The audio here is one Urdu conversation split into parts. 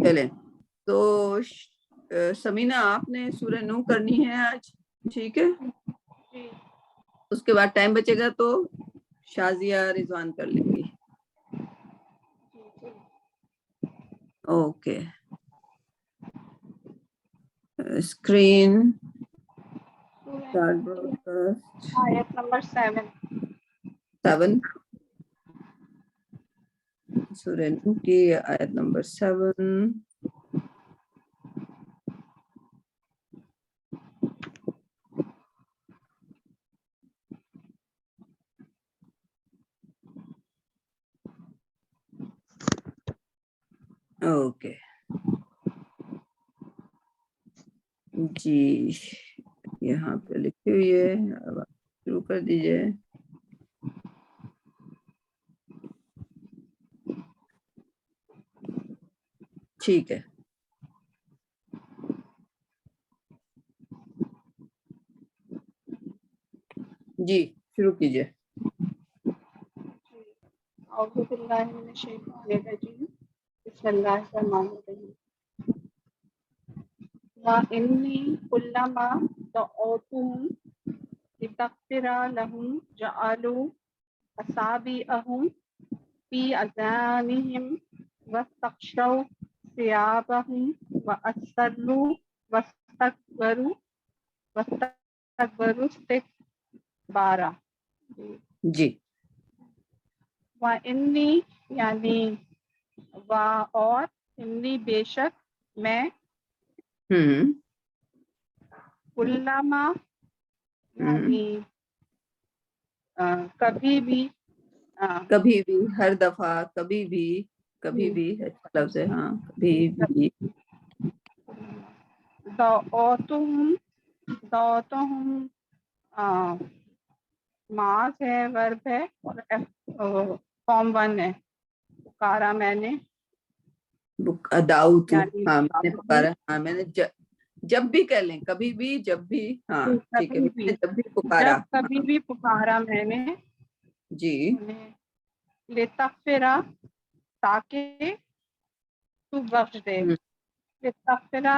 چلیں تو سمینہ آپ نے سورہ نوح کرنی ہے آج، ٹھیک ہے؟ اس کے بعد ٹائم بچے گا تو شازیہ رضوان کر لیں گی. اوکے، اسکرین آیت نمبر 7. سورہ نوح کی آیت نمبر 7. اوکے جی، یہاں پہ لکھی ہوئی ہے، اب آپ شروع کر دیجئے. ٹھیک ہے جی، شروع کیجئے. اعوذ باللہ من الشیطان الرجیم، بسم اللہ الرحمن الرحیم. وَإِنِّي كُلَّمَا دَعَوْتُهُمْ لِتَغْفِرَ لَهُمْ جَعَلُوا أَصَابِعَهُمْ فِي آذَانِهِمْ وَاسْتَغْشَوْا ثِيَابَهُمْ وَأَصَرُّوا وَاسْتَكْبَرُوا اسْتِكْبَارًا. جی، وَإِنِّي یعنی اور انی بے شک میں، کلما یعنی کبھی بھی، کبھی بھی، ہر دفعہ، کبھی بھی، کبھی بھی اچھا لفظ ہے. ہاں، کبھی بھی. دعوتہم ماض ہے، ورب ہے، اور فارم 1 ہے. پکارا میں نے، دعوت، یعنی ہاں میں نے پکارا، ہاں میں نے جب بھی کہہ لیں، کبھی بھی، جب بھی، ہاں ٹھیک ہے، کبھی میں بھی، نے جب بھی پکارا. جب کبھی بھی پکارا میں نے جی، انہیں، لتغفرا تاکہ تو بخش دے. لتغفرا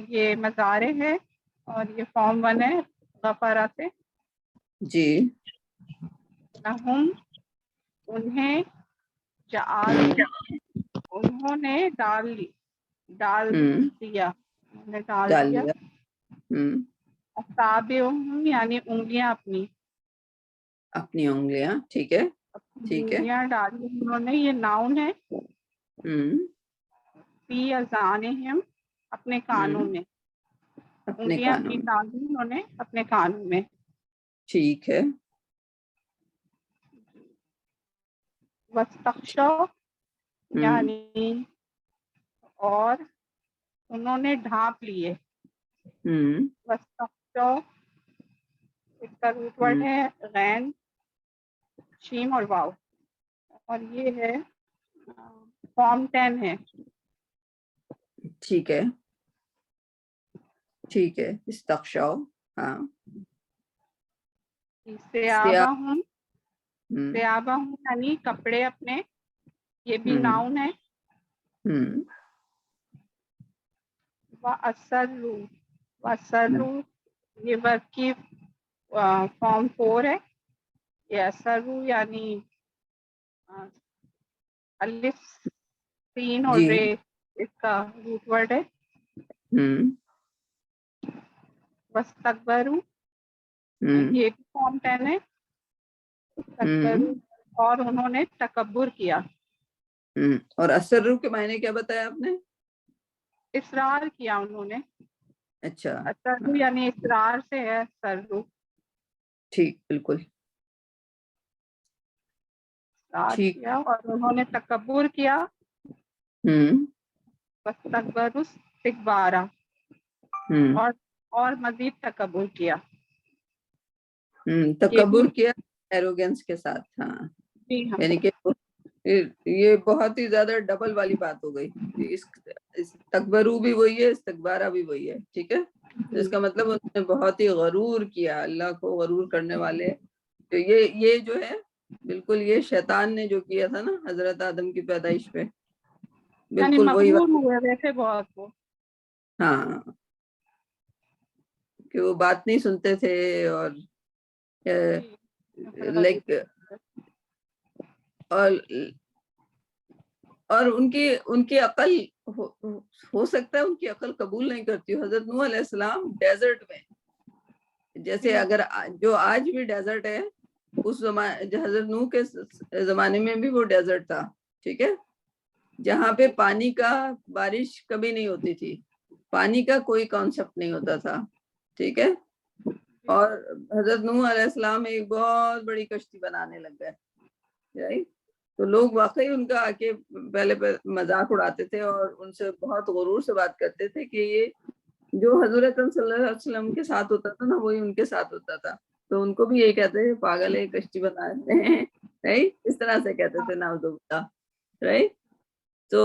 یہ مضارع ہے اور یہ فارم 1 ہے غفرا سے. جی، لہم انہیں، جعل انہوں نے ڈال دیا، انہوں نے ڈال ڈال دیا. لیا. اصابعہم یعنی انگلیاں اپنی، اپنی انگلیاں، ٹھیک ہے، ٹھیک ہے. انگلیاں ڈالی انہوں نے، یہ ناؤن ہے. فی اذانہم اپنے کانوں میں، اپنے انگلیاں کانوں اپنی میں، ڈالی انہوں نے اپنے کانوں میں. ٹھیک ہے. واستغشوا یعنی اور انہوں نے ڈھانپ لیے. واستغشوا اس کا روٹ ورڈ ہے غین، شین اور واو، اور یہ ہے فارم 10 ہے. ٹھیک ہے، ٹھیک ہے. استغشوا، ہاں. ثیابہم یعنی کپڑے اپنے، یہ بھی ناؤن ہے. وَأَسَرُّوا یہ ورب کی فارم 4 ہے. یہ اسروا یعنی الف، سین اور جی، رے اس کا روٹ ورڈ ہے. واستکبروا یہ بھی فارم 10 ہے. استکبروا اور انہوں نے تکبر کیا. اور اسروا کے معنی کیا بتایا آپ نے؟ اصرار کیا انہوں نے. اچھا، اسروا یعنی اصرار سے ہے اسروا. ٹھیک، بالکل ٹھیک. کیا اور انہوں نے تکبر کیا. واستکبروا استکبارا اور مزید تکبر کیا. تکبر کیا ایروگنس کے ساتھ. ہاں، جی ہاں، یعنی کہ یہ بہت ہی زیادہ ڈبل والی بات ہو گئی. تکبرو بھی وہی ہے، استکبارہ بھی وہی ہے، ٹھیک ہے. اس کا مطلب انہوں نے بہت ہی غرور کیا، اللہ کو غرور کرنے والے. تو یہ جو ہے بالکل یہ شیطان نے جو کیا تھا نا حضرت آدم کی پیدائش پہ، یعنی بالکل وہی مغرور ہوئے ہوئے تھے بہت وہ. ہاں کہ وہ بات نہیں سنتے تھے اور لائک اور ان کی عقل ہو سکتا ہے ان کی عقل قبول نہیں کرتی. حضرت نوح علیہ السلام ڈیزرٹ میں، جیسے اگر جو آج بھی ڈیزرٹ ہے، اس زمانے حضرت نوح کے زمانے میں بھی وہ ڈیزرٹ تھا، ٹھیک ہے، جہاں پہ پانی کا بارش کبھی نہیں ہوتی تھی، پانی کا کوئی کانسیپٹ نہیں ہوتا تھا، ٹھیک ہے. اور حضرت نوح علیہ السلام ایک بہت بڑی کشتی بنانے لگ گئے، تو لوگ واقعی ان کا آ کے پہلے مذاق اڑاتے تھے اور ان سے بہت غرور سے بات کرتے تھے کہ یہ جو حضور اکرم صلی اللہ علیہ وسلم کے ساتھ ہوتا تھا نا وہی ان کے ساتھ ہوتا تھا. تو ان کو بھی یہی کہتے ہیں پاگل ہے، کشتی بناتے ہیں، رائٹ، اس طرح سے کہتے تھے نعوذ باللہ، رائٹ. تو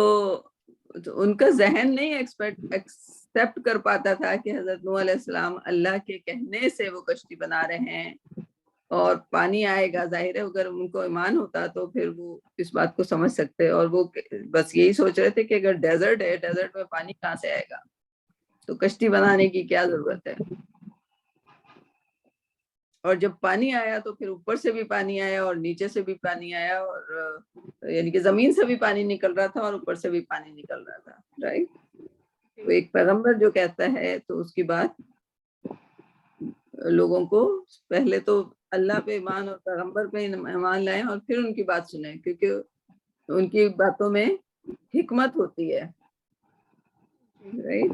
ان کا ذہن نہیں ایکسپٹ کر پاتا تھا کہ حضرت نوح علیہ السلام اللہ کے کہنے سے وہ کشتی بنا رہے ہیں اور پانی آئے گا. ظاہر ہے اگر ان کو ایمان ہوتا تو پھر وہ اس بات کو سمجھ سکتے، اور وہ بس یہی سوچ رہے تھے کہ اگر ڈیزرٹ ہے، ڈیزرٹ میں پانی کہاں سے آئے گا، تو کشتی بنانے کی کیا ضرورت ہے. اور جب پانی آیا تو پھر اوپر سے بھی پانی آیا اور نیچے سے بھی پانی آیا، اور یعنی کہ زمین سے بھی پانی نکل رہا تھا اور اوپر سے بھی پانی نکل رہا تھا، رائٹ. تو ایک پیغمبر جو کہتا ہے تو اس کی بات لوگوں کو پہلے تو اللہ پہ ایمان اور پیغمبر پہ ایمان لائیں اور پھر ان کی بات سنیں، کیونکہ ان کی باتوں میں حکمت ہوتی ہے، رائٹ.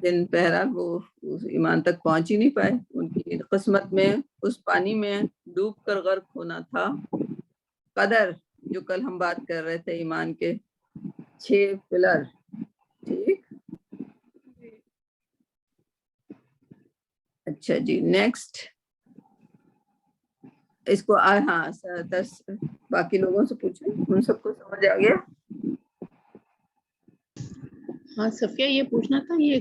جن پہرا وہ اس ایمان تک پہنچ ہی نہیں پائے، ان کی قسمت میں اس پانی میں ڈوب کر غرق ہونا تھا. قدر جو کل ہم بات کر رہے تھے ایمان کے 6 پلر، ٹھیک. اچھا جی، نیکسٹ اس کو ہاں 10 باقی لوگوں سے پوچھیں، ان سب کو سمجھ آ گیا؟ ہاں صفیہ یہ پوچھنا تھا، یہ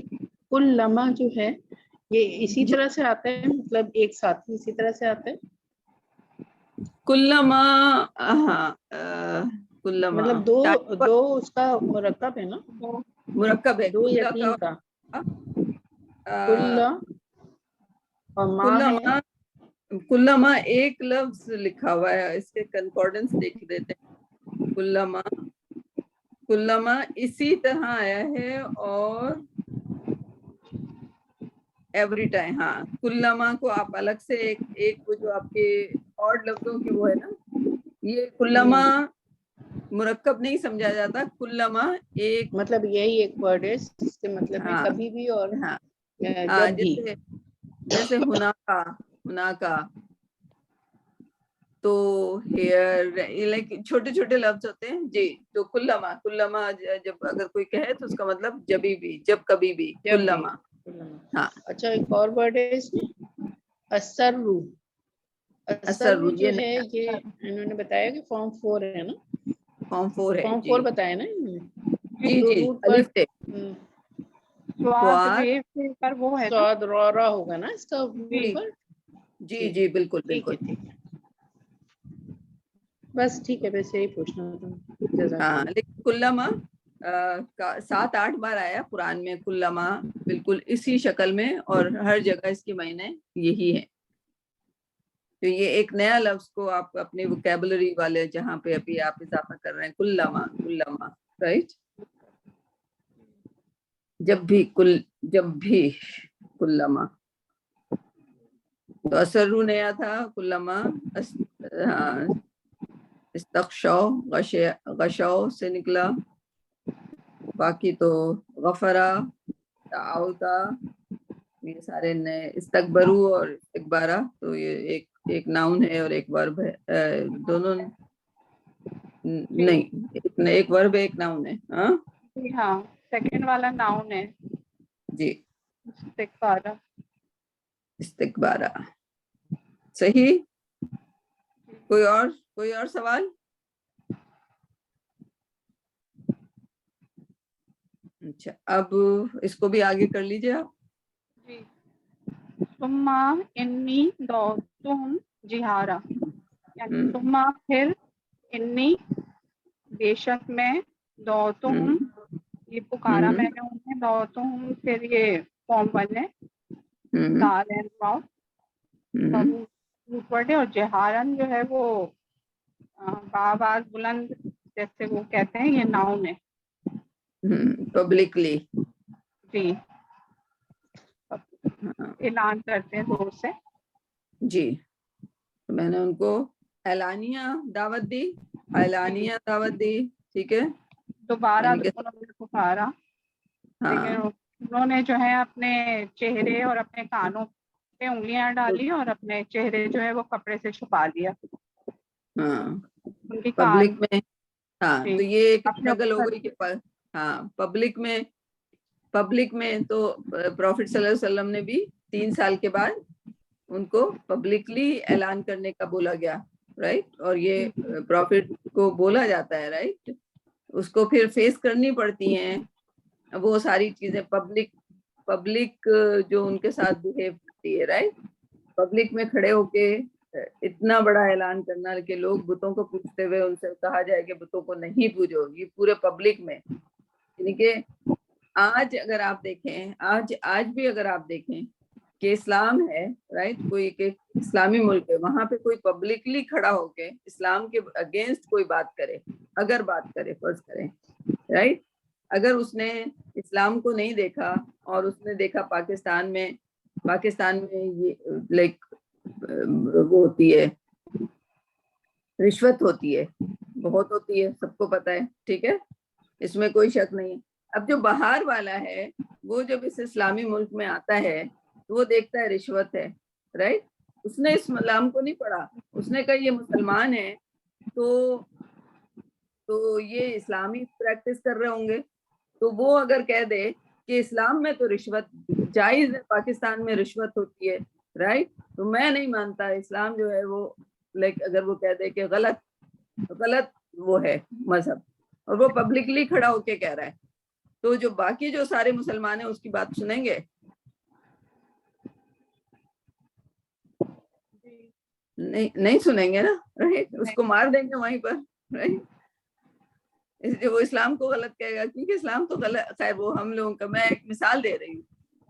کل لمحہ جو ہے یہ اسی طرح سے آتا ہے، مطلب ایک ساتھ ہی اسی طرح سے آتا ہے؟ کلما، ہاں کلما مطلب دو اس کا مرکب ہے نا، مرکب ہے، دو یا تین کا، کل اور ماں ہے. کلما ایک لفظ لکھا ہوا ہے، اس کے کنکارڈنس دیکھ دیتے ہیں. کلما اسی طرح آیا ہے اور ایوری ٹائم. ہاں کلما کو آپ الگ سے ایک وہ جو آپ کے اور لفظوں کی وہ ہے نا، یہ کلما مرکب نہیں سمجھا جاتا. کلما ایک مطلب یہی ایک ورڈ ہے جس کے مطلب میں ہاں کبھی بھی اور ہاں جب بھی. جیسے ہونا کا تو ہیئر، لائک چھوٹے چھوٹے لفظ ہوتے ہیں جی. تو کلما جب اگر کوئی کہے تو اس کا مطلب جبھی بھی، جب کبھی بھی، کلما. ہاں اچھا ایک اور ورڈ ہے اس میں، اسرو. اسرو جو ہے یہ انہوں نے بتایا کہ فارم 4 ہے نا، فارم 4 ہے فارم جی 4 بتایا نا انہوں نے. جی تو جی. روٹ پر الف ٹے سواد ویو سے پر وہ ہے نا، سواد را ہوگا نا اس کا روٹ پر. جی جی بالکل ٹھیک ہے بالکل. ٹھیک ہے، بس ٹھیک ہے، بس یہی پوچھنا تھا. جزاک ہاں اللہ. لیکن کلما 7-8 بار آیا قرآن میں کلما، بالکل اسی شکل میں، اور ہر جگہ اس کے معنی یہی ہے. تو یہ ایک نیا لفظ کو آپ اپنی وکیبلری والے جہاں پہ ابھی آپ اضافہ کر رہے ہیں، کلما رائٹ. جب بھی کلما. تو اسرو نیا تھا، کلما استغشوا غشاؤ سے نکلا. باقی تو غفرا، تعاوتا، یہ سارے نئے. استکبرو اور استکبارہ تو یہ ایک ناؤن ہے اور ایک ورب ہے، دونوں نہیں، ایک ورب ہے ایک ناؤن ہے. ہاں جی ہاں سیکنڈ والا ناؤن ہے جی. استکبارہ. صحیح. کوئی اور سوال؟ اچھا اب اس کو بھی آگے کر لیجیے آپ. جی ثم انی دعوتہم جہارا، یعنی ثم پھر انی بے شک میں دعوتہم یہ پکارا میں نے انہیں دعوتوں، پھر یہ فارم 1 ہے دال اینڈ واؤ روٹ ورڈ ہے، اور جہارن جو ہے وہ بآواز بلند جیسے وہ کہتے ہیں، یہ ناؤن ہے. پبلکلی جی اعلان کرتے ہیں زور سے. جی تو میں نے ان کو اعلانیہ دعوت دی، اعلانیہ دعوت دی، ٹھیک ہے. دوبارہ یعنی کہ انہوں نے پکارا، ہاں لیکن انہوں نے جو ہے اپنے چہرے اور اپنے کانوں پہ انگلیاں ڈالی اور اپنے چہرے جو ہے وہ کپڑے سے چھپا لیا. ہاں ان کی کان پبلک میں، ہاں جی تو یہ ایک اپنے اسٹرگل ہو گئی کہ ہاں پبلک میں تو پروفٹ صلی اللہ علیہ وسلم نے بھی 3 سال کے بعد ان کو پبلکلی اعلان کرنے کا بولا گیا، رائٹ. اور یہ پروفٹ کو بولا جاتا ہے، رائٹ. اس کو پھر فیس کرنی پڑتی ہیں وہ ساری چیزیں، پبلک جو ان کے ساتھ بہیو کرتی ہے، رائٹ. پبلک میں کھڑے ہو کے اتنا بڑا اعلان کرنا کہ لوگ بتوں کو پوجتے ہوئے ان سے کہا جائے کہ بتوں کو نہیں پوجو، یہ پورے پبلک میں. یعنی کہ آج اگر آپ دیکھیں، آج بھی اگر آپ دیکھیں کہ اسلام ہے، رائٹ، کوئی ایک اسلامی ملک ہے، وہاں پہ کوئی پبلکلی کھڑا ہو کے اسلام کے اگینسٹ کوئی بات کرے، اگر بات کرے، فرض کریں، رائٹ، اگر اس نے اسلام کو نہیں دیکھا اور اس نے دیکھا پاکستان میں یہ لائک وہ ہوتی ہے، رشوت ہوتی ہے، بہت ہوتی ہے، سب کو پتہ ہے، ٹھیک ہے، اس میں کوئی شک نہیں. اب جو باہر والا ہے وہ جب اس اسلامی ملک میں آتا ہے تو وہ دیکھتا ہے رشوت ہے، رائٹ. اس نے اسلام کو نہیں پڑھا، اس نے کہا یہ مسلمان ہے تو یہ اسلامی پریکٹس کر رہے ہوں گے، تو وہ اگر کہہ دے کہ اسلام میں تو رشوت جائز ہے، پاکستان میں رشوت ہوتی ہے، رائٹ، تو میں نہیں مانتا اسلام جو ہے وہ لائک اگر وہ کہہ دے کہ غلط وہ ہے مذہب، اور وہ پبلکلی کھڑا ہو کے کہہ رہا ہے، تو جو باقی جو سارے مسلمان ہیں اس کی بات سنیں گے؟ نہیں سنیں گے نا، رائٹ. اس کو مار دیں گے وہیں پر، رائٹ. اس لیے وہ اسلام کو غلط کہے گا، کیونکہ اسلام تو غلط. خیر وہ ہم لوگوں کا، میں ایک مثال دے رہی ہوں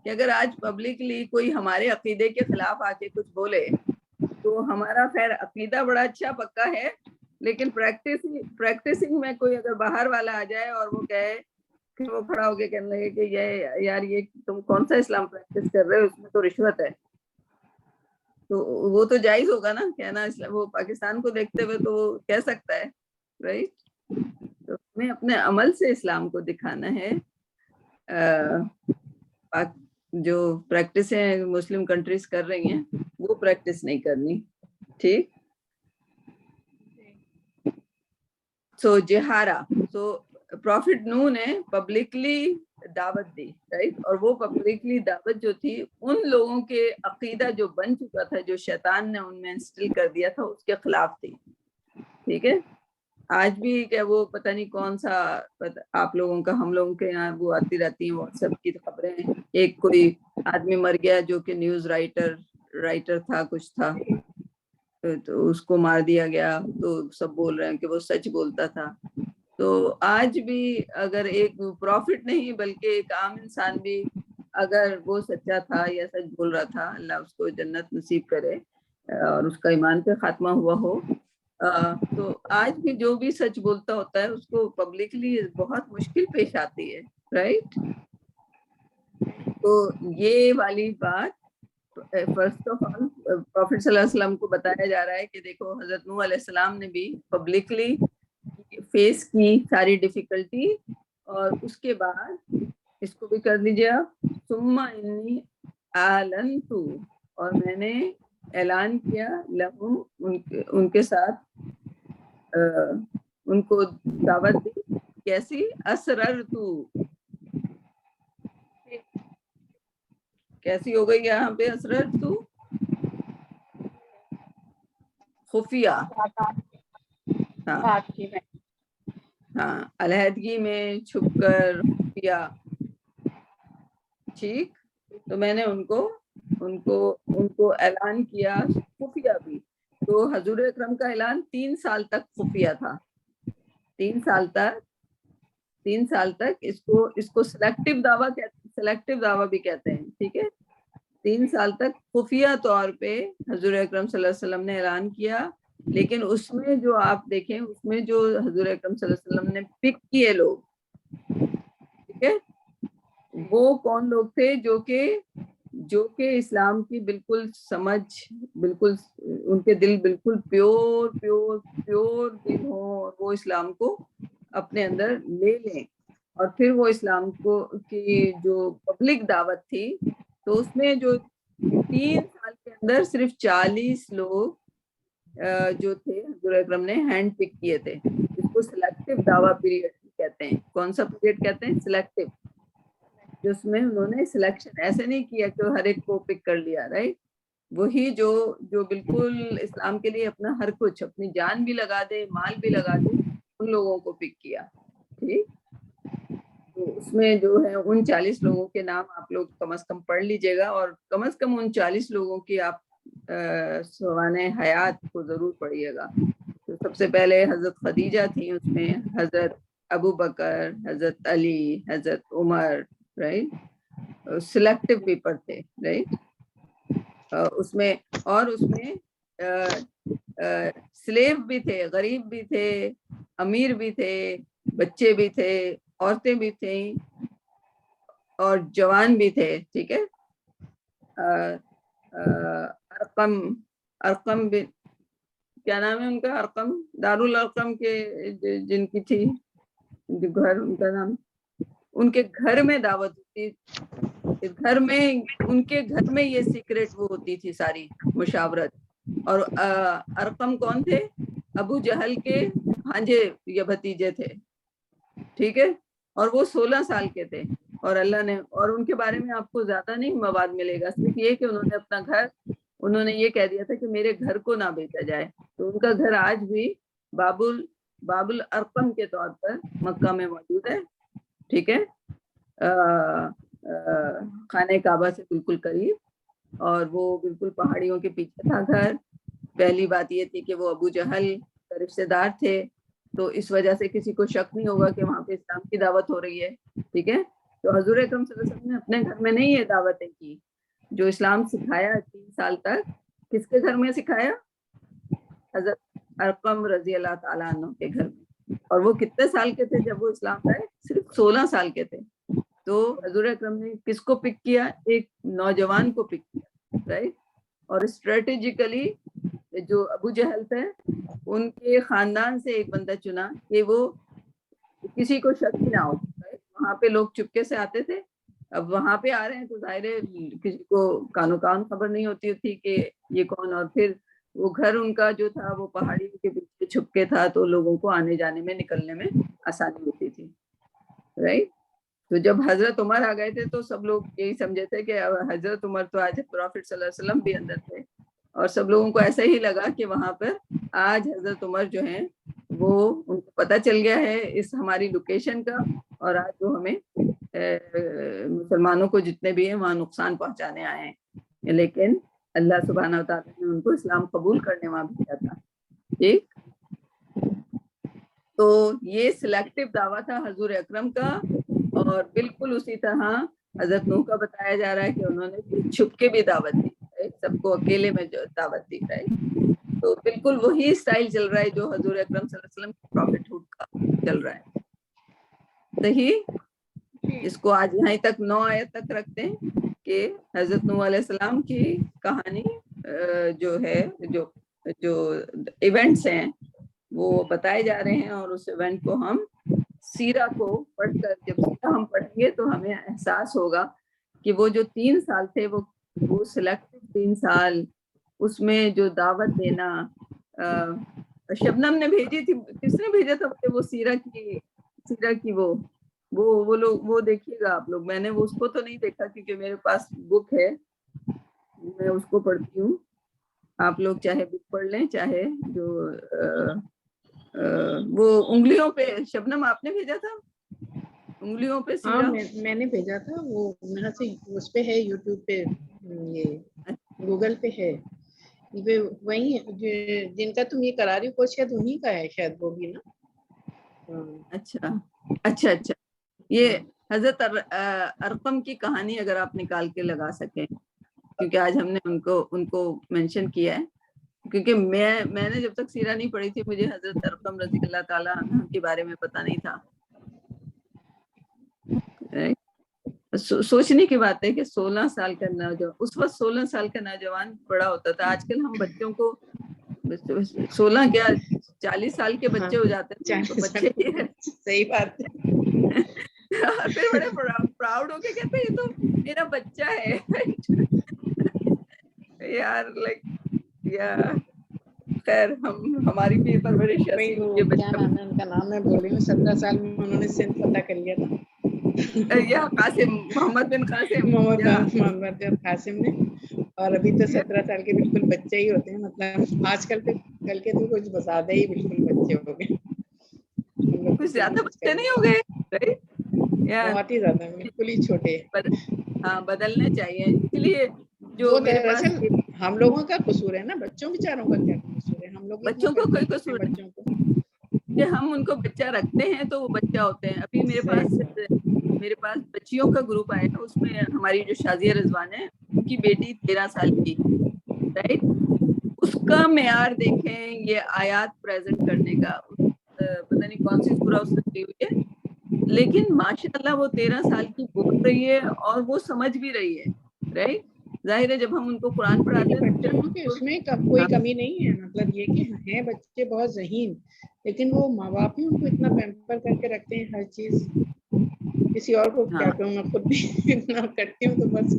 کہ اگر آج پبلکلی کوئی ہمارے عقیدے کے خلاف آ کے کچھ بولے تو ہمارا خیر عقیدہ بڑا اچھا پکا ہے، لیکن پریکٹسنگ میں کوئی اگر باہر والا آ جائے اور وہ کہے کہ وہ کھڑا ہو کے کہنے لگے کہ یہ یار یہ تم کون سا اسلام پریکٹس کر رہے ہو، اس میں تو رشوت ہے، تو وہ تو جائز ہوگا نا کہنا. وہ پاکستان کو دیکھتے ہوئے تو وہ کہہ سکتا ہے، رائٹ. تو ہمیں اپنے عمل سے اسلام کو دکھانا ہے. جو پریکٹسیں مسلم کنٹریز کر رہی ہیں وہ پریکٹس نہیں کرنی، ٹھیک. سو جہارا، سو پروفٹ نوح نے پبلکلی دعوت دی، رائٹ. اور وہ پبلکلی دعوت جو تھی ان لوگوں کے عقیدہ جو بن چکا تھا، جو شیطان نے ان میں انسٹل کر دیا تھا، اس کے خلاف تھی، ٹھیک ہے. آج بھی کہ وہ پتہ نہیں کون سا آپ لوگوں کا، ہم لوگوں کے یہاں وہ آتی رہتی ہیں واٹس ایپ کی خبریں، ایک کوئی آدمی مر گیا جو کہ نیوز رائٹر تھا، کچھ تھا، تو اس کو مار دیا گیا، تو سب بول رہے ہیں کہ وہ سچ بولتا تھا. تو آج بھی اگر ایک پروفٹ نہیں بلکہ ایک عام انسان بھی اگر وہ سچا تھا یا سچ بول رہا تھا، اللہ اس کو جنت نصیب کرے اور اس کا ایمان پہ خاتمہ ہوا ہو، تو آج بھی جو بھی سچ بولتا ہوتا ہے اس کو پبلکلی بہت مشکل پیش آتی ہے، رائٹ. تو یہ والی بات فرسٹ آف آل پروفٹ صلی اللہ علیہ وسلم کو بتایا جا رہا ہے کہ دیکھو حضرت نوح علیہ السلام نے بھی پبلکلی فیس کی ساری ڈیفیکلٹی، اور اس کے بعد اس کو بھی کر لیجیے آپ، ثم انی اعلنت، اور میں نے اعلان کیا لہم، ان کے ساتھ ان کو دعوت دی، کیسی؟ اسررت، کیسی ہو گئی یہاں پہ اسررت؟ خفیہ، ہاں علیحدگی میں چھپ کر، خفیہ، ٹھیک. تو میں نے ان کو اعلان کیا خفیہ بھی. تو حضور اکرم کا اعلان 3 سال تک خفیہ تھا، 3 سال تک 3 سال تک اس کو سلیکٹو دعویٰ بھی کہتے ہیں، ٹھیک ہے. 3 سال تک خفیہ طور پہ حضور اکرم صلی اللہ علیہ وسلم نے اعلان کیا، لیکن اس میں جو آپ دیکھیں اس میں جو حضور اکرم صلی اللہ علیہ وسلم نے پک کیے لوگ، ٹھیک ہے، وہ کون لوگ تھے؟ جو کہ اسلام کی بالکل سمجھ، بالکل ان کے دل بالکل پیور دل ہوں، اور وہ اسلام کو اپنے اندر لے لیں. اور پھر وہ اسلام کو کی جو پبلک دعوت تھی، تو اس میں جو 3 سال کے اندر صرف 40 لوگ جو تھے حضور اکرم نے ہینڈ پک کیے تھے. اس کو سلیکٹو دعویٰ پیریڈ کہتے ہیں. کون سا پیریڈ کہتے ہیں؟ سلیکٹو. جس میں انہوں نے سلیکشن ایسے نہیں کیا کہ ہر ایک کو پک کر لیا، رائٹ. وہی جو بالکل اسلام کے لیے اپنا ہر کچھ، اپنی جان بھی لگا دے، مال بھی لگا دے، ان لوگوں کو پک کیا. ٹھیک. تو اس میں جو ہے ان 40 لوگوں کے نام آپ لوگ کم از کم پڑھ لیجئے گا، اور کم از کم ان 40 لوگوں کی آپ سوانح حیات کو ضرور پڑھیے گا. تو سب سے پہلے حضرت خدیجہ تھیں، اس میں حضرت ابو بکر، حضرت علی، حضرت عمر، رائٹ. سلیکٹو بھی پڑھتے، رائٹ. اس میں سلیو بھی تھے، غریب بھی تھے، امیر بھی تھے، بچے بھی تھے، عورتیں بھی تھیں، اور جوان بھی تھے. ٹھیک ہے. ارقم بھی، کیا نام ہے ان کا؟ ارقم، دارالارقم کے جن کی تھی گھر، ان کا نام، ان کے گھر میں دعوت ہوتی، گھر میں ان کے گھر میں یہ سیکرٹ وہ ہوتی تھی ساری مشاورت. اور ارقم کون تھے؟ ابو جہل کے بھانجے یا بھتیجے تھے. ٹھیک ہے. اور وہ 16 سال کے تھے، اور اللہ نے، اور ان کے بارے میں آپ کو زیادہ نہیں مواد ملے گا، صرف یہ کہ انہوں نے اپنا گھر، انہوں نے یہ کہہ دیا تھا کہ میرے گھر کو نہ بیچا جائے. تو ان کا گھر آج بھی باب الارقم کے طور پر مکہ میں موجود ہے. ٹھیک ہے. خانہ کعبہ سے بالکل قریب، اور وہ بالکل پہاڑیوں کے پیچھے تھا گھر. پہلی بات یہ تھی کہ وہ ابو جہل کا رشتے دار تھے، تو اس وجہ سے کسی کو شک نہیں ہوگا کہ وہاں پہ اسلام کی دعوت ہو رہی ہے. ٹھیک ہے. تو حضور اکرم صلی اللہ علیہ وسلم نے اپنے گھر میں نہیں یہ دعوتیں کی. جو اسلام سکھایا 3 سال تک، کس کے گھر میں سکھایا؟ حضرت ارقم رضی اللہ تعالیٰ عنہ کے گھر میں. اور وہ کتنے سال کے تھے جب وہ اسلام لائے؟ صرف 16 سال کے تھے. تو حضور اکرم نے کس کو پک کیا؟ ایک نوجوان کو پک کیا، رائٹ. اور اسٹریٹجیکلی جو ابو جہل تھے، ان کے خاندان سے ایک بندہ چنا کہ وہ کسی کو شک ہی نہ ہو. وہاں پہ لوگ چپکے سے آتے تھے. اب وہاں پہ آ رہے ہیں تو ظاہر ہے کسی کو کانو کان خبر نہیں ہوتی تھی کہ یہ کون. اور پھر وہ گھر ان کا جو تھا وہ پہاڑی کے پیچھے چھپکے تھا، تو لوگوں کو آنے جانے میں، نکلنے میں آسانی ہوتی تھی، رائٹ. تو جب حضرت عمر آ گئے تھے تو سب لوگ یہی سمجھے تھے کہ حضرت عمر تو آج پروفٹ صلی اللہ علیہ وسلم بھی اندر تھے. اور سب لوگوں کو ایسا ہی لگا کہ وہاں پر آج حضرت عمر جو ہیں وہ، ان کو پتہ چل گیا ہے اس ہماری لوکیشن کا، اور آج وہ ہمیں مسلمانوں کو جتنے بھی ہیں وہاں نقصان پہنچانے آئے ہیں. لیکن اللہ سبحانہ و تعالیٰ نے ان کو اسلام قبول کرنے وہاں بھیجا تھا. ٹھیک. تو یہ سلیکٹو دعویٰ تھا حضور اکرم کا. اور بالکل اسی طرح حضرت نوح کا بتایا جا رہا ہے کہ انہوں نے چھپ کے بھی دعوت دی، سب کو اکیلے میں جو دعوت دی ہے. تو بالکل وہی اسٹائل چل رہا ہے جو حضور اکرم صلی اللہ علیہ وسلم کی پروفٹ ہوڈ کا چل رہا ہے. صحیح. اس کو آج یہاں تک 9 آیت تک رکھتے ہیں کہ حضرت نوح علیہ السلام کی کہانی جو ہے، جو ایونٹس ہیں وہ بتائے جا رہے ہیں. اور اس ایونٹ کو ہم سیرہ کو پڑھ کر، جب سیرہ ہم پڑھیں گے تو ہمیں احساس ہوگا کہ وہ جو 3 سال تھے وہ سلیکٹو 3 سال، اس میں جو دعوت دینا شبنم نے بھیجی تھی. کس نے بھیجا تھا وہ سیرہ کی وہ لوگ، وہ دیکھیے گا آپ لوگ. میں نے اس کو تو نہیں دیکھا کیونکہ میرے پاس بک ہے، میں اس کو پڑھتی ہوں. آپ لوگ چاہے بک پڑھ لیں، چاہے جو وہ انگلیوں پہ، شبنم آپ نے بھیجا تھا انگلیوں پہ سیرہ؟ ہاں میں نے بھیجا تھا، وہ میرا سے اس پہ ہے، یوٹیوب پہ، یہ گوگل پہ ہے. وہی جن کا تم یہ کرا رہی ہو شاید انہی کا ہے، شاید وہ بھی نا. اچھا اچھا اچھا، یہ حضرت ارقم کی کہانی اگر آپ نکال کے لگا سکیں، کیونکہ آج ہم نے ان کو مینشن کیا ہے، کیونکہ میں نے جب تک سیرہ نہیں پڑھی تھی مجھے حضرت ارقم رضی اللہ تعالیٰ عنہ کے بارے میں پتہ نہیں تھا. سوچنے کی بات ہے کہ 16 سال کا نوجوان، اس وقت 16 سال کا نوجوان بڑا ہوتا تھا. آج کل ہم بچوں کو 16 کیا 40 سال کے بچے ہو جاتے ہیں تو بچے صحیح بات ہے. پھر بڑے پراؤڈ ہو کے کہتے ہیں یہ تو میرا بچہ ہے یار. لائک یا خیر ہماری بھی پرورش ایسی ہوئی ہے. کیا نام ہے ان کا؟ نام میں بول رہی ہوں، 17 سال میں انہوں نے سندھ فتح کر لیا تھا. یا قاسم، محمد بن قاسم، محمد بن قاسم نے. اور ابھی تو 17 سال کے بالکل بچے ہی ہوتے ہیں. مطلب آج کل کے تو کچھ بسادہ ہی بالکل بچے ہو گئے. کچھ زیادہ بچے نہیں ہو گئے، بہت ہی زیادہ، بالکل ہی چھوٹے. ہاں بدلنے چاہیے. اس لیے جو وہ میرے پاس دراصل ہم لوگوں کا قصور ہے نا، بچوں بیچاروں کا کیا قصور ہے؟ ہم لوگ بچوں کو کوئی قصور بچوں کو کہ ہم ان کو بچہ رکھتے ہیں تو وہ بچہ ہوتے ہیں. ابھی میرے پاس بچیوں کا گروپ آیا ہے، اس میں ہماری جو شازیہ رضوان ہے ان کی بیٹی 13 سال کی، رائٹ. اس کا معیار دیکھیں، یہ آیات پریزنٹ کرنے کا، پتہ نہیں کون سی سورہ اس نے دی ہوئی ہے، لیکن ماشاءاللہ وہ 13 سال کی بول رہی ہے اور وہ سمجھ بھی رہی ہے، رائٹ. ظاہر ہے جب ہم ان کو قرآن پڑھاتے ہیں بچوں کے اس میں کوئی کمی نہیں ہے. مطلب یہ کہ ہیں بچے بہت ذہین، لیکن وہ ماں باپ ہی ان کو اتنا پیمپر کر کے رکھتے ہیں ہر چیز. کسی اور کو کیا کہوں، میں خود بھی اتنا کرتی ہوں تو بس